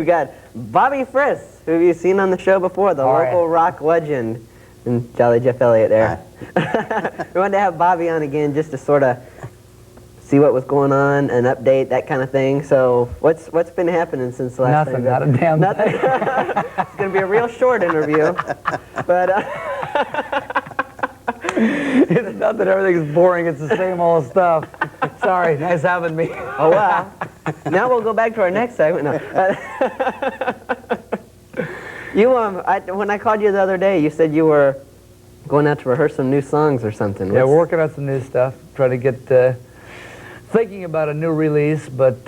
We got Bobby Friss, who you've seen on the show before, the local rock legend, and Jolly Jeff Elliott there. We wanted to have Bobby on again just to sort of see what was going on, an update, that kind of thing. So what's been happening since the last time? Nothing, not a damn Nothing. thing. It's going to be a real short interview. But it's not that everything's boring, it's the same old stuff. Sorry, nice having me. Oh, wow. Now we'll go back to our next segment. No. When I called you the other day, you said you were going out to rehearse some new songs or something. Yeah, we're working on some new stuff, trying to get, thinking about a new release, but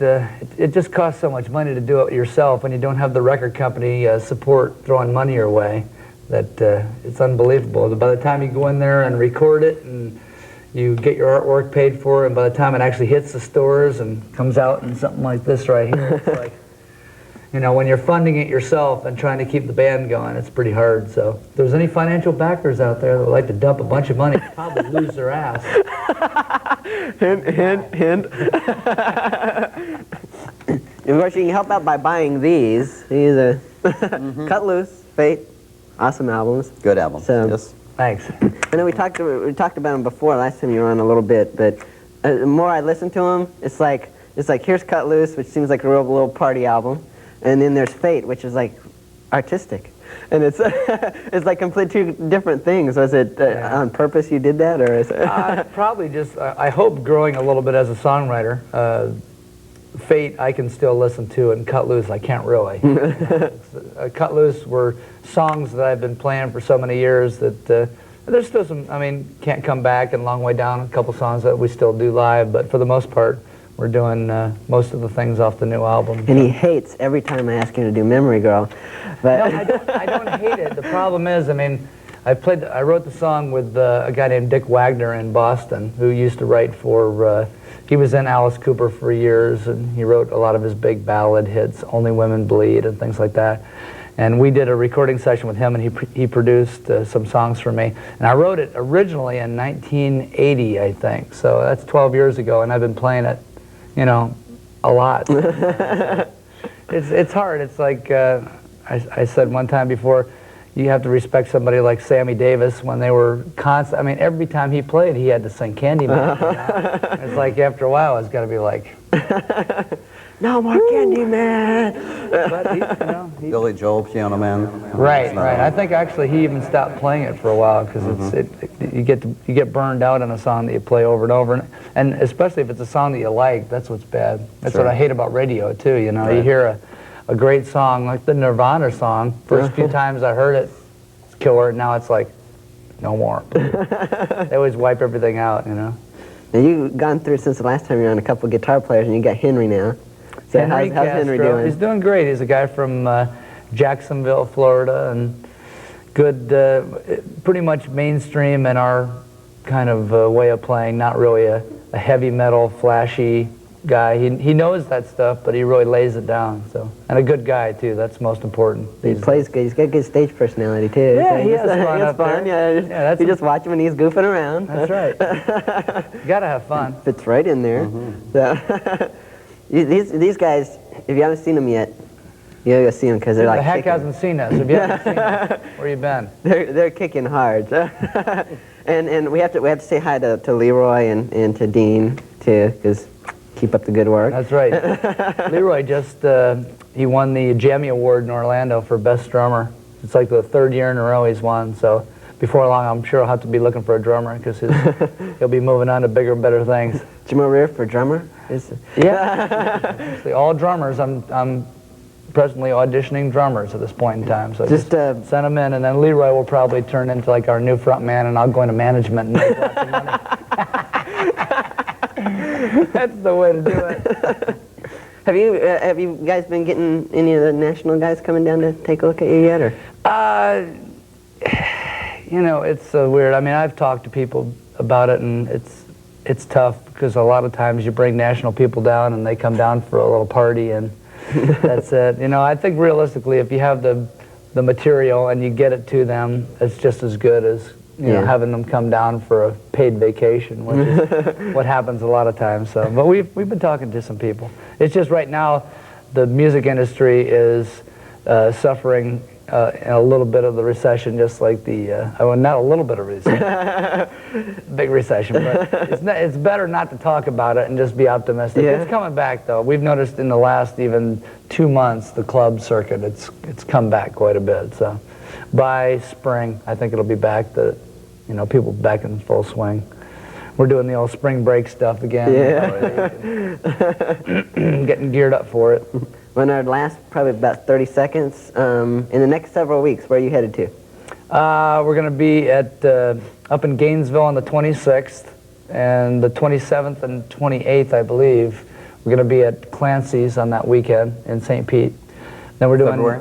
it just costs so much money to do it yourself when you don't have the record company support throwing money your way that it's unbelievable. By the time you go in there and record it and you get your artwork paid for, and by the time it actually hits the stores and comes out in something like this right here, it's like, you know, when you're funding it yourself and trying to keep the band going, it's pretty hard. So if there's any financial backers out there that would like to dump a bunch of money, they'd probably lose their ass. Hint, hint, hint. Of course, you can help out by buying these. These are Cut Loose, Fate, awesome albums. Good album. So, yes. Thanks. I know we talked about them before last time you were on a little bit, but the more I listen to them, it's like here's Cut Loose, which seems like a real little party album, and then there's Fate, which is like artistic, and it's it's like completely two different things. Was it on purpose you did that, or is it? Probably just I hope growing a little bit as a songwriter. Fate I can still listen to, and Cut Loose I can't really. Cut Loose were songs that I've been playing for so many years that there's still some, I mean, Can't Come Back and Long Way Down, a couple songs that we still do live, but for the most part we're doing most of the things off the new album. And he hates every time I ask him to do Memory Girl. But No, I don't hate it. The problem is, I mean, I wrote the song with a guy named Dick Wagner in Boston, who used to write for, he was in Alice Cooper for years, and he wrote a lot of his big ballad hits, Only Women Bleed and things like that. And we did a recording session with him, and he produced some songs for me. And I wrote it originally in 1980, I think. So that's 12 years ago, and I've been playing it, you know, a lot. It's hard. It's like I said one time before, you have to respect somebody like Sammy Davis when they were constant. I mean, every time he played, he had to sing Candyman. You know? It's like after a while, it's got to be like, no more Candyman. But you know, Billy Joel, Piano Man. Right. I think actually he even stopped playing it for a while because you get burned out on a song that you play over and over, and especially if it's a song that you like. That's what's bad. That's what I hate about radio too. You know, you hear a great song like the Nirvana song. First few times I heard it, it's killer. And now it's like, no more. They always wipe everything out, you know. Now you've gone through since the last time you were on a couple of guitar players, and you got Henry now. So Henry how's Henry doing? He's doing great. He's a guy from Jacksonville, Florida, and good, pretty much mainstream in our kind of way of playing. Not really a heavy metal, flashy guy. He knows that stuff, but he really lays it down. So, and a good guy too. That's most important. He plays good. He's got good stage personality too. Yeah, so he has fun. He has fun. Yeah, you just watch him and he's goofing around. That's right. You gotta have fun. Fits right in there. So, these guys, if you haven't seen them yet, you gotta see them because they're like. The heck kicking. hasn't seen us. If you haven't seen us, where you been? They're kicking hard. and we have to say hi to Leroy and to Dean too, because keep up the good work. That's right. Leroy just he won the Jammy Award in Orlando for Best Drummer. It's like the third year in a row he's won. So before long, I'm sure I'll have to be looking for a drummer because he'll be moving on to bigger and better things. Jim OREAR for drummer? Yeah. Actually, all drummers. I'm presently auditioning drummers at this point in time. So just send them in, and then Leroy will probably turn into like our new front man, and I'll go into management and make lots of money. That's the way to do it. Have you guys been getting any of the national guys coming down to take a look at you yet, or? You know, it's weird. I mean, I've talked to people about it, and it's tough because a lot of times you bring national people down, and they come down for a little party, and that's it. You know, I think realistically, if you have the material and you get it to them, it's just as good as you know, having them come down for a paid vacation, which is what happens a lot of times. So, but we've been talking to some people. It's just right now, the music industry is suffering a little bit of the recession, just like the, well, not a little bit of recession, big recession, but it's better not to talk about it and just be optimistic. Yeah. It's coming back, though. We've noticed in the last even 2 months, the club circuit, it's come back quite a bit. So by spring, I think it'll be back to, you know, people back in full swing. We're doing the old spring break stuff again. Yeah. Getting geared up for it. Well, in our last probably about 30 seconds, in the next several weeks, where are you headed to? We're going to be at up in Gainesville on the 26th, and the 27th and 28th, I believe. We're going to be at Clancy's on that weekend in St. Pete. Then we're doing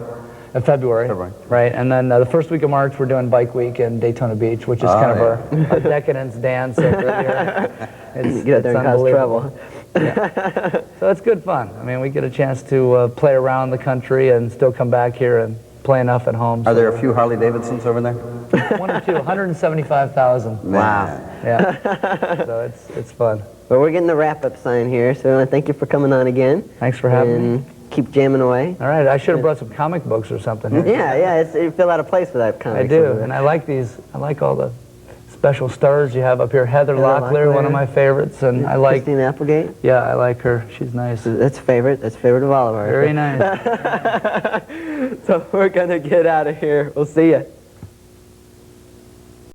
February, right? And then the first week of March, we're doing Bike Week in Daytona Beach, which is kind of our decadence dance every year. It's, get out there and cause trouble. Yeah. So it's good fun. I mean, we get a chance to play around the country and still come back here and play enough at home. Are there a few Harley Davidsons over there? 1 or 2, 175,000. Wow. Yeah. So it's fun. Well, we're getting the wrap-up sign here, so I want to thank you for coming on again. Thanks for having me. Keep jamming away. All right, I should have brought some comic books or something. Yeah, you feel out of place without comics. I do, and I like these. I like all the special stars you have up here. Heather Locklear, one of my favorites, and I like Christine Applegate. Yeah, I like her. She's nice. That's favorite. That's favorite of all of ours. Very nice. So we're gonna get out of here. We'll see you.